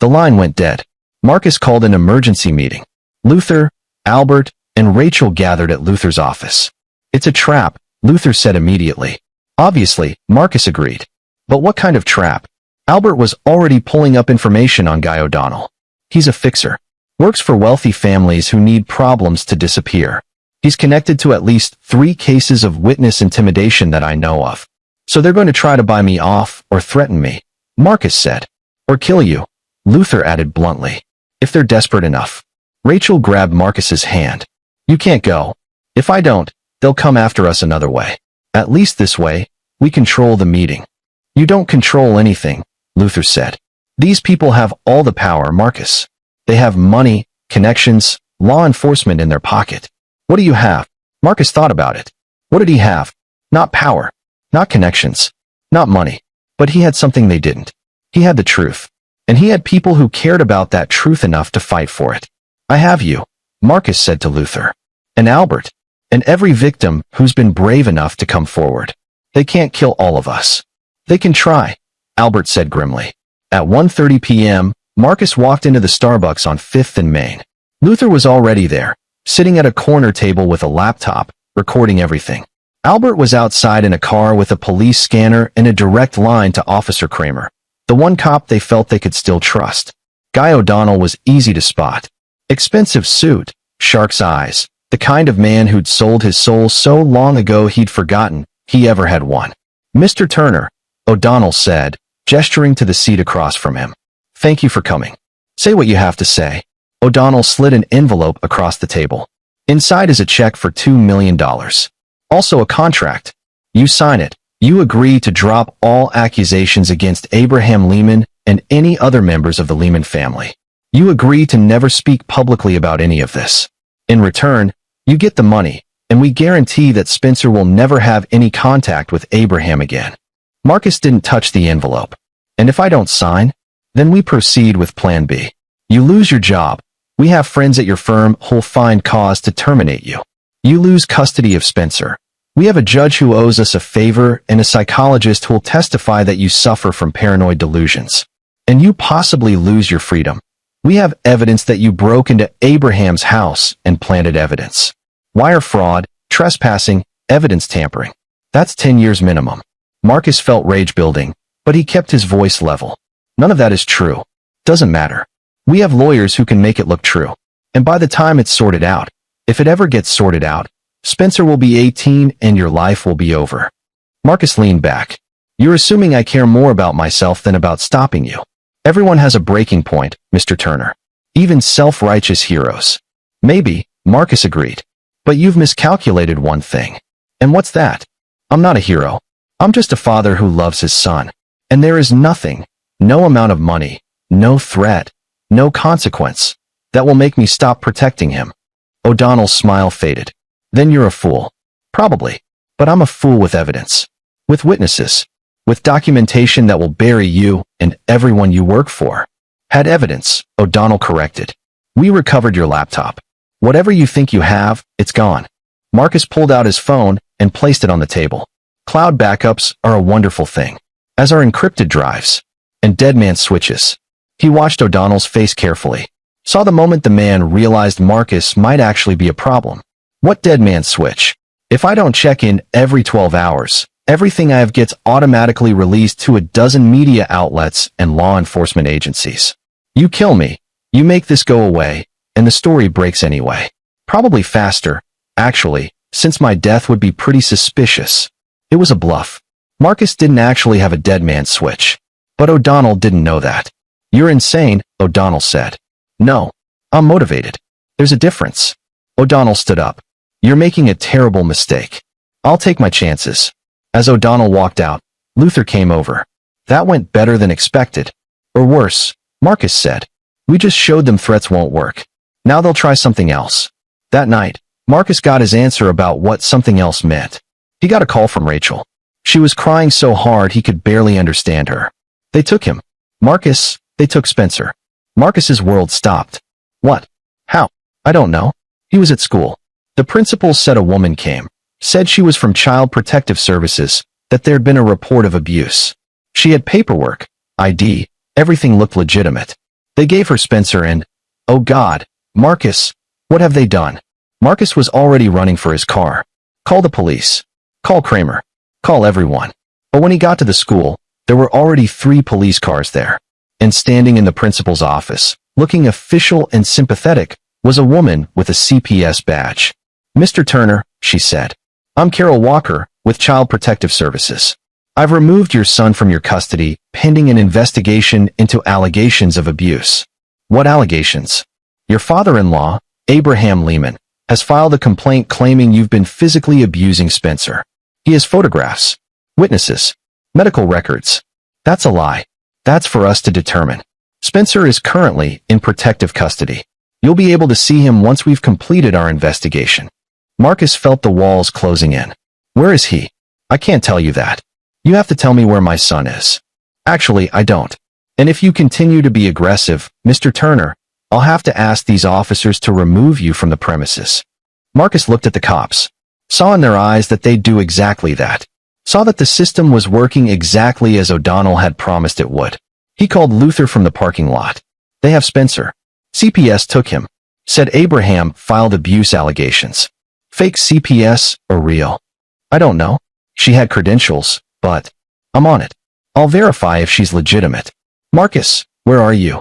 Speaker 1: The line went dead. Marcus called an emergency meeting. Luther, Albert, and Rachel gathered at Luther's office. "It's a trap," Luther said immediately. Obviously, Marcus agreed. But what kind of trap? Albert was already pulling up information on Guy O'Donnell. He's a fixer. Works for wealthy families who need problems to disappear. He's connected to at least 3 cases of witness intimidation that I know of. So they're going to try to buy me off or threaten me, Marcus said. Or kill you, Luther added bluntly. If they're desperate enough. Rachel grabbed Marcus's hand. You can't go. If I don't, they'll come after us another way. At least this way, we control the meeting. You don't control anything, Luther said. These people have all the power, Marcus. They have money, connections, law enforcement in their pocket. What do you have? Marcus thought about it. What did he have? Not power. Not connections. Not money. But he had something they didn't. He had the truth. And he had people who cared about that truth enough to fight for it. I have you, Marcus said to Luther. And Albert. And every victim who's been brave enough to come forward. They can't kill all of us. They can try, Albert said grimly. At 1:30 p.m., Marcus walked into the Starbucks on 5th and Main. Luther was already there, sitting at a corner table with a laptop, recording everything. Albert was outside in a car with a police scanner and a direct line to Officer Kramer, the one cop they felt they could still trust. Guy O'Donnell was easy to spot. Expensive suit, shark's eyes, the kind of man who'd sold his soul so long ago he'd forgotten he ever had one. Mr. Turner, O'Donnell said, gesturing to the seat across from him. Thank you for coming. Say what you have to say. O'Donnell slid an envelope across the table. Inside is a check for $2 million. Also a contract. You sign it. You agree to drop all accusations against Abraham Lehman and any other members of the Lehman family. You agree to never speak publicly about any of this. In return, you get the money, and we guarantee that Spencer will never have any contact with Abraham again. Marcus didn't touch the envelope. And if I don't sign, then we proceed with Plan B. You lose your job. We have friends at your firm who'll find cause to terminate you. You lose custody of Spencer. We have a judge who owes us a favor and a psychologist who'll testify that you suffer from paranoid delusions. And you possibly lose your freedom. We have evidence that you broke into Abraham's house and planted evidence. Wire fraud, trespassing, evidence tampering. That's 10 years minimum. Marcus felt rage building, but he kept his voice level. None of that is true. Doesn't matter. We have lawyers who can make it look true. And by the time it's sorted out, if it ever gets sorted out, Spencer will be 18 and your life will be over. Marcus leaned back. You're assuming I care more about myself than about stopping you. Everyone has a breaking point, Mr. Turner. Even self-righteous heroes. Maybe, Marcus agreed. But you've miscalculated one thing. And what's that? I'm not a hero. I'm just a father who loves his son. And there is nothing, no amount of money, no threat, no consequence, that will make me stop protecting him. O'Donnell's smile faded. Then you're a fool. Probably. But I'm a fool with evidence. With witnesses. With documentation that will bury you and everyone you work for. Had evidence, O'Donnell corrected. We recovered your laptop. Whatever you think you have, it's gone. Marcus pulled out his phone and placed it on the table. Cloud backups are a wonderful thing, as are encrypted drives and dead man switches. He watched O'Donnell's face carefully, saw the moment the man realized Marcus might actually be a problem. What dead man switch? If I don't check in every 12 hours, everything I have gets automatically released to a dozen media outlets and law enforcement agencies. You kill me, you make this go away, and the story breaks anyway. Probably faster, actually, since my death would be pretty suspicious. It was a bluff. Marcus didn't actually have a dead man switch. But O'Donnell didn't know that. You're insane, O'Donnell said. No, I'm motivated. There's a difference. O'Donnell stood up. You're making a terrible mistake. I'll take my chances. As O'Donnell walked out, Luther came over. That went better than expected. Or worse, Marcus said. We just showed them threats won't work. Now they'll try something else. That night, Marcus got his answer about what something else meant. He got a call from Rachel. She was crying so hard he could barely understand her. They took him. Marcus, they took Spencer. Marcus's world stopped. What? How? I don't know. He was at school. The principal said a woman came. Said she was from Child Protective Services, that there'd been a report of abuse. She had paperwork, ID, everything looked legitimate. They gave her Spencer and, oh God, Marcus, what have they done? Marcus was already running for his car. Call the police. Call Kramer. Call everyone. But when he got to the school, there were already 3 police cars there. And standing in the principal's office, looking official and sympathetic, was a woman with a CPS badge. "Mr. Turner," she said, "I'm Carol Walker, with Child Protective Services. I've removed your son from your custody, pending an investigation into allegations of abuse." "What allegations?" "Your father-in-law, Abraham Lehman, has filed a complaint claiming you've been physically abusing Spencer. He has photographs, witnesses, medical records." "That's a lie. That's for us to determine. Spencer is currently in protective custody. You'll be able to see him once we've completed our investigation." Marcus felt the walls closing in. "Where is he?" "I can't tell you that. You have to tell me where my son is." "Actually, I don't. And if you continue to be aggressive, Mr. Turner, I'll have to ask these officers to remove you from the premises." Marcus looked at the cops, saw in their eyes that they'd do exactly that, saw that the system was working exactly as O'Donnell had promised it would. He called Luther from the parking lot. "They have Spencer. CPS took him. Said Abraham filed abuse allegations." "Fake CPS or real?" "I don't know. She had credentials, but I'm on it. I'll verify if she's legitimate." "Marcus, where are you?"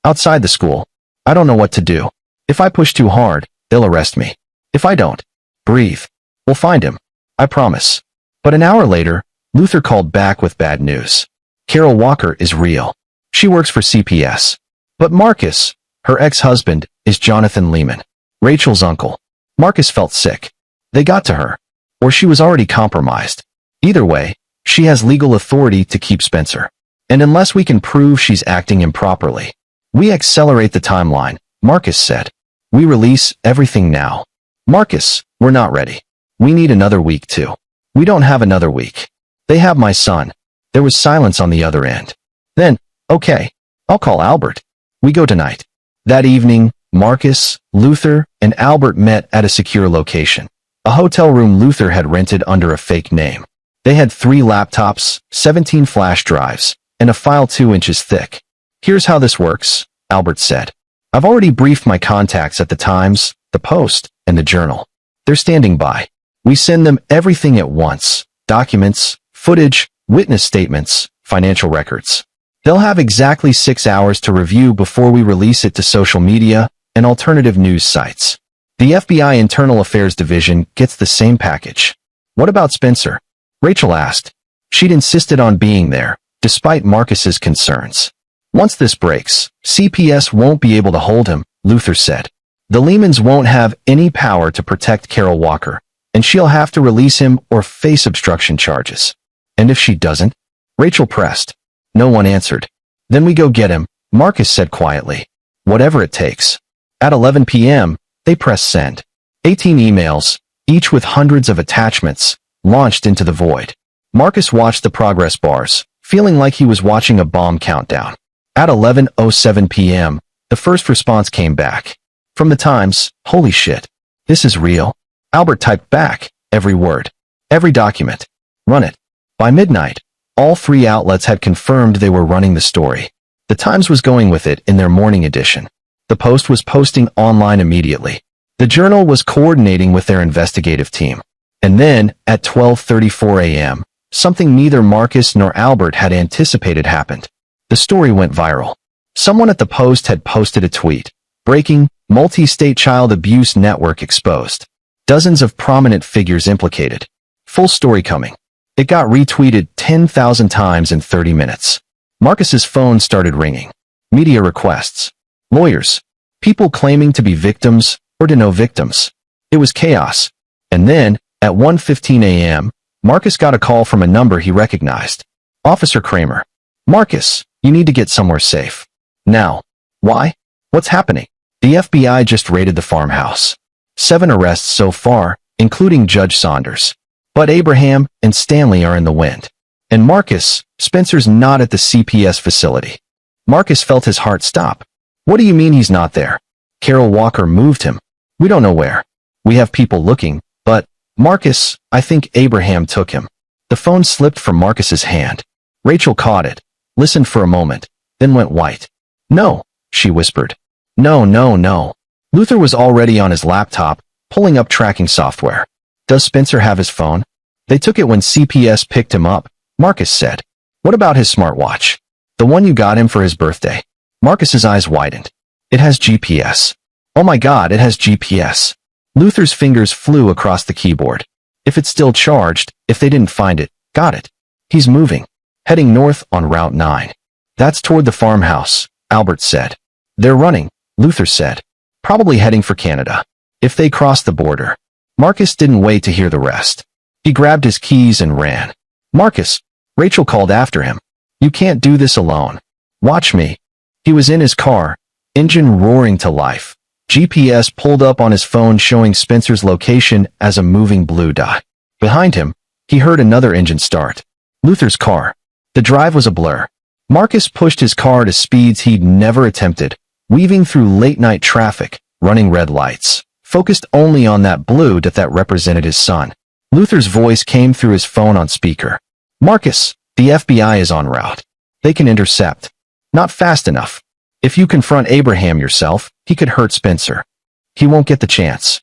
Speaker 1: "Outside the school. I don't know what to do. If I push too hard, they'll arrest me. If I don't, breathe. We'll find him. I promise." But an hour later, Luther called back with bad news. Carol Walker is real. She works for CPS. But Marcus, her ex-husband, is Jonathan Lehman, Rachel's uncle. Marcus felt sick. They got to her. Or she was already compromised. Either way, she has legal authority to keep Spencer. And unless we can prove she's acting improperly, we accelerate the timeline, Marcus said. "We release everything now." "Marcus, we're not ready. We need another week too." "We don't have another week. They have my son." There was silence on the other end. Then, "Okay, I'll call Albert. We go tonight." That evening, Marcus, Luther, and Albert met at a secure location, a hotel room Luther had rented under a fake name. They had 3 laptops, 17 flash drives, and a file 2 inches thick. "Here's how this works," Albert said. "I've already briefed my contacts at the Times, the Post, and the Journal. They're standing by. We send them everything at once: documents, footage, witness statements, financial records. They'll have exactly 6 hours to review before we release it to social media and alternative news sites. The FBI Internal Affairs Division gets the same package." "What about Spencer?" Rachel asked. She'd insisted on being there, despite Marcus's concerns. "Once this breaks, CPS won't be able to hold him," Luther said. "The Lehmans won't have any power to protect Carol Walker, and she'll have to release him or face obstruction charges." "And if she doesn't?" Rachel pressed. No one answered. "Then we go get him," Marcus said quietly. "Whatever it takes." At 11 p.m., they pressed send. 18 emails, each with hundreds of attachments, launched into the void. Marcus watched the progress bars, feeling like he was watching a bomb countdown. At 11:07 p.m., the first response came back. From the Times, "Holy shit. This is real." Albert typed back, every word, every document. "Run it." By midnight, all 3 outlets had confirmed they were running the story. The Times was going with it in their morning edition. The Post was posting online immediately. The Journal was coordinating with their investigative team. And then, at 12:34 a.m., something neither Marcus nor Albert had anticipated happened. The story went viral. Someone at the Post had posted a tweet. "Breaking, multi-state child abuse network exposed. Dozens of prominent figures implicated. Full story coming." It got retweeted 10,000 times in 30 minutes. Marcus's phone started ringing. Media requests. Lawyers. People claiming to be victims or to know victims. It was chaos. And then, at 1:15 a.m., Marcus got a call from a number he recognized. "Officer Kramer. Marcus, you need to get somewhere safe. Now." "Why? What's happening?" "The FBI just raided the farmhouse. 7 arrests so far, including Judge Saunders. But Abraham and Stanley are in the wind. And Marcus, Spencer's not at the CPS facility." Marcus felt his heart stop. "What do you mean he's not there?" "Carol Walker moved him. We don't know where. We have people looking, but, Marcus, I think Abraham took him." The phone slipped from Marcus's hand. Rachel caught it, listened for a moment, then went white. "No," she whispered. "No, no, no." Luther was already on his laptop, pulling up tracking software. Does Spencer have his phone? They took it when CPS picked him up, Marcus said. What about his smartwatch? The one you got him for his birthday. Marcus's eyes widened. It has GPS. Oh my God, it has GPS. Luther's fingers flew across the keyboard. If it's still charged, if they didn't find it, got it. He's moving. Heading north on Route 9. That's toward the farmhouse, Albert said. They're running, Luther said. Probably heading for Canada. If they cross the border. Marcus didn't wait to hear the rest. He grabbed his keys and ran. Marcus, Rachel called after him. You can't do this alone. Watch me. He was in his car, engine roaring to life. GPS pulled up on his phone showing Spencer's location as a moving blue dot. Behind him, he heard another engine start. Luther's car. The drive was a blur. Marcus pushed his car to speeds he'd never attempted, weaving through late-night traffic, running red lights, focused only on that blue dot that represented his son. Luther's voice came through his phone on speaker. Marcus, the FBI is en route. They can intercept. Not fast enough. If you confront Abraham yourself, he could hurt Spencer. He won't get the chance.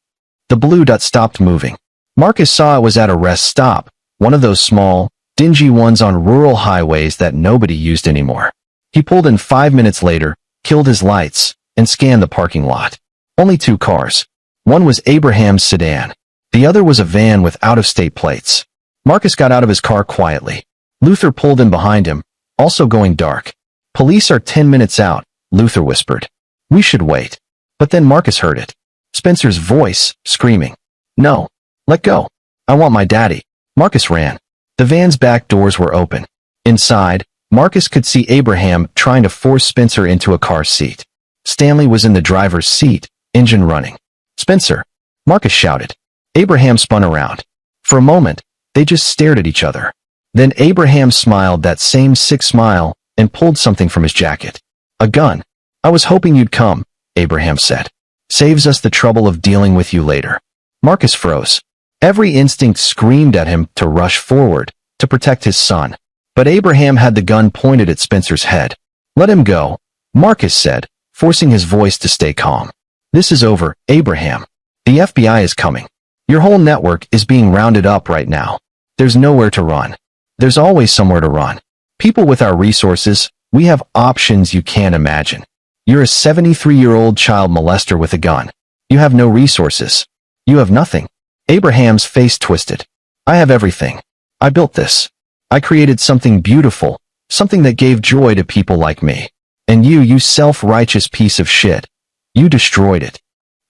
Speaker 1: The blue dot stopped moving. Marcus saw it was at a rest stop, one of those small, dingy ones on rural highways that nobody used anymore. He pulled in 5 minutes later, killed his lights, and scanned the parking lot. Only 2 cars. One was Abraham's sedan. The other was a van with out-of-state plates. Marcus got out of his car quietly. Luther pulled in behind him, also going dark. Police are 10 minutes out, Luther whispered. We should wait. But then Marcus heard it. Spencer's voice, screaming. No. Let go. I want my daddy. Marcus ran. The van's back doors were open. Inside, Marcus could see Abraham trying to force Spencer into a car seat. Stanley was in the driver's seat, engine running. Spencer! Marcus shouted. Abraham spun around. For a moment, they just stared at each other. Then Abraham smiled that same sick smile and pulled something from his jacket. A gun. I was hoping you'd come, Abraham said. Saves us the trouble of dealing with you later. Marcus froze. Every instinct screamed at him to rush forward, to protect his son. But Abraham had the gun pointed at Spencer's head. Let him go, Marcus said, forcing his voice to stay calm. This is over, Abraham. The FBI is coming. Your whole network is being rounded up right now. There's nowhere to run. There's always somewhere to run. People with our resources, we have options you can't imagine. You're a 73-year-old child molester with a gun. You have no resources. You have nothing. Abraham's face twisted. I have everything. I built this. I created something beautiful, something that gave joy to people like me. And you self-righteous piece of shit. You destroyed it.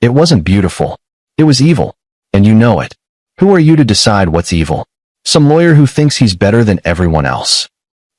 Speaker 1: It wasn't beautiful. It was evil. And you know it. Who are you to decide what's evil? Some lawyer who thinks he's better than everyone else.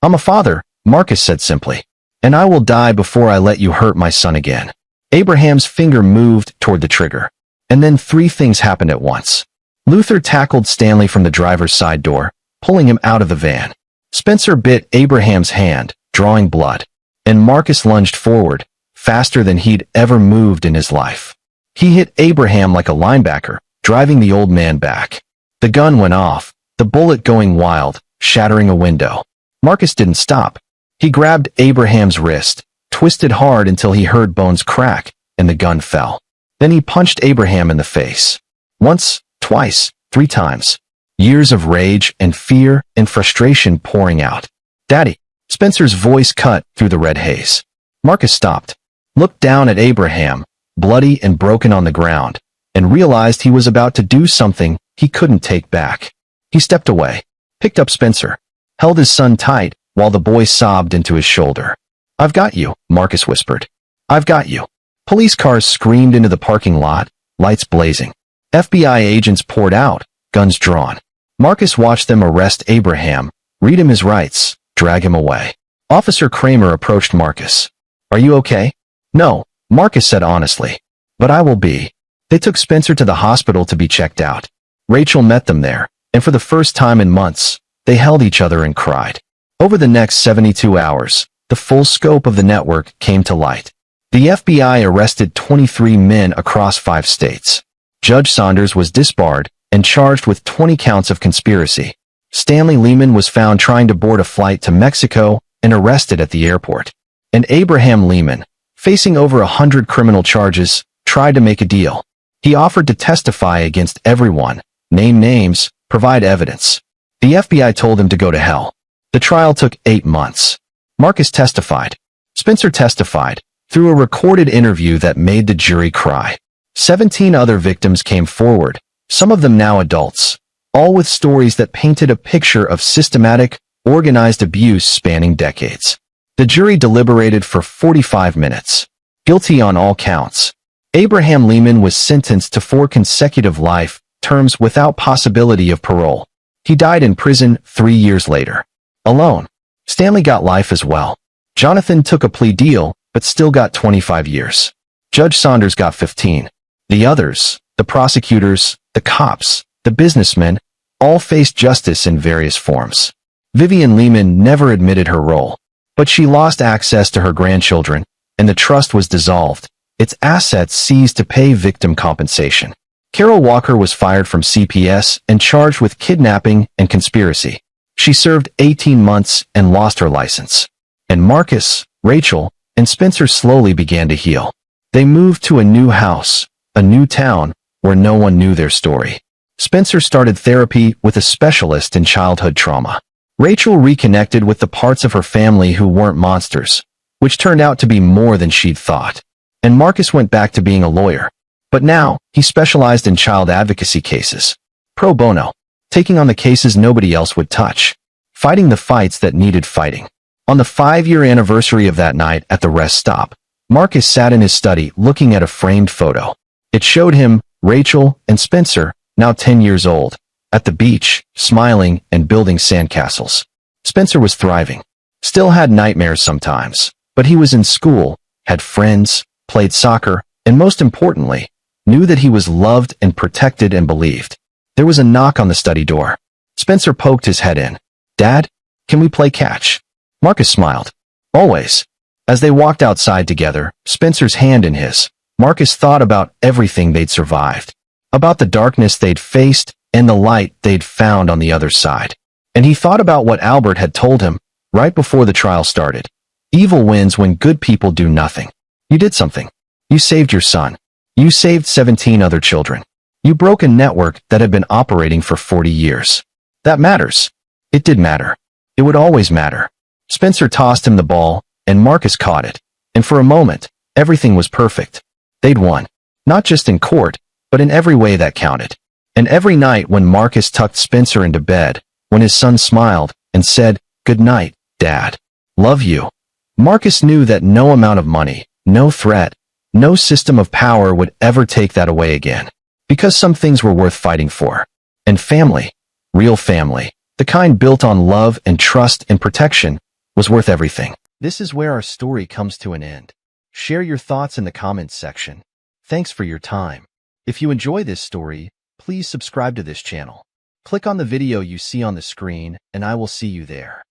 Speaker 1: I'm a father, Marcus said simply. And I will die before I let you hurt my son again. Abraham's finger moved toward the trigger. And then 3 things happened at once. Luther tackled Stanley from the driver's side door, pulling him out of the van. Spencer bit Abraham's hand, drawing blood. And Marcus lunged forward, faster than he'd ever moved in his life. He hit Abraham like a linebacker, driving the old man back. The gun went off, the bullet going wild, shattering a window. Marcus didn't stop. He grabbed Abraham's wrist, twisted hard until he heard bones crack, and the gun fell. Then he punched Abraham in the face. Once, twice, 3 times. Years of rage and fear and frustration pouring out. Daddy! Spencer's voice cut through the red haze. Marcus stopped, looked down at Abraham, bloody and broken on the ground, and realized he was about to do something he couldn't take back. He stepped away, picked up Spencer, held his son tight while the boy sobbed into his shoulder. I've got you, Marcus whispered. I've got you. Police cars screamed into the parking lot, lights blazing. FBI agents poured out, guns drawn. Marcus watched them arrest Abraham, read him his rights, drag him away. Officer Kramer approached Marcus. Are you okay? No, Marcus said honestly. But I will be. They took Spencer to the hospital to be checked out. Rachel met them there, and for the first time in months, they held each other and cried. Over the next 72 hours, the full scope of the network came to light. The FBI arrested 23 men across 5 states. Judge Saunders was disbarred and charged with 20 counts of conspiracy. Stanley Lehman was found trying to board a flight to Mexico and arrested at the airport. And Abraham Lehman, facing over 100 criminal charges, tried to make a deal. He offered to testify against everyone, name names, provide evidence. The FBI told him to go to hell. The trial took 8 months. Marcus testified. Spencer testified, through a recorded interview that made the jury cry. 17 other victims came forward, some of them now adults, all with stories that painted a picture of systematic, organized abuse spanning decades. The jury deliberated for 45 minutes. Guilty on all counts. Abraham Lehman was sentenced to 4 consecutive life terms without possibility of parole. He died in prison 3 years later. Alone. Stanley got life as well. Jonathan took a plea deal, but still got 25 years. Judge Saunders got 15. The others, the prosecutors, the cops, the businessmen, all faced justice in various forms. Vivian Lehman never admitted her role, but she lost access to her grandchildren, and the trust was dissolved, its assets seized to pay victim compensation. Carol Walker was fired from CPS and charged with kidnapping and conspiracy. She served 18 months and lost her license. And Marcus, Rachel, and Spencer slowly began to heal. They moved to a new house, a new town, where no one knew their story. Spencer started therapy with a specialist in childhood trauma. Rachel reconnected with the parts of her family who weren't monsters, which turned out to be more than she'd thought. And Marcus went back to being a lawyer. But now, he specialized in child advocacy cases. Pro bono. Taking on the cases nobody else would touch. Fighting the fights that needed fighting. On the 5-year anniversary of that night at the rest stop, Marcus sat in his study looking at a framed photo. It showed him, Rachel, and Spencer, now 10 years old, at the beach, smiling and building sandcastles. Spencer was thriving. Still had nightmares sometimes, but he was in school, had friends, played soccer, and most importantly, knew that he was loved and protected and believed. There was a knock on the study door. Spencer poked his head in. "Dad, can we play catch?" Marcus smiled. "Always." As they walked outside together, Spencer's hand in his, Marcus thought about everything they'd survived, about the darkness they'd faced and the light they'd found on the other side. And he thought about what Albert had told him right before the trial started. Evil wins when good people do nothing. You did something. You saved your son. You saved 17 other children. You broke a network that had been operating for 40 years. That matters. It did matter. It would always matter. Spencer tossed him the ball, and Marcus caught it. And for a moment, everything was perfect. They'd won. Not just in court, but in every way that counted. And every night when Marcus tucked Spencer into bed, when his son smiled and said, "Good night, Dad. Love you," Marcus knew that no amount of money, no threat, no system of power would ever take that away again. Because some things were worth fighting for. And family, real family, the kind built on love and trust and protection, was worth everything. This is where our story comes to an end. Share your thoughts in the comments section. Thanks for your time. If you enjoy this story, please subscribe to this channel. Click on the video you see on the screen, and I will see you there.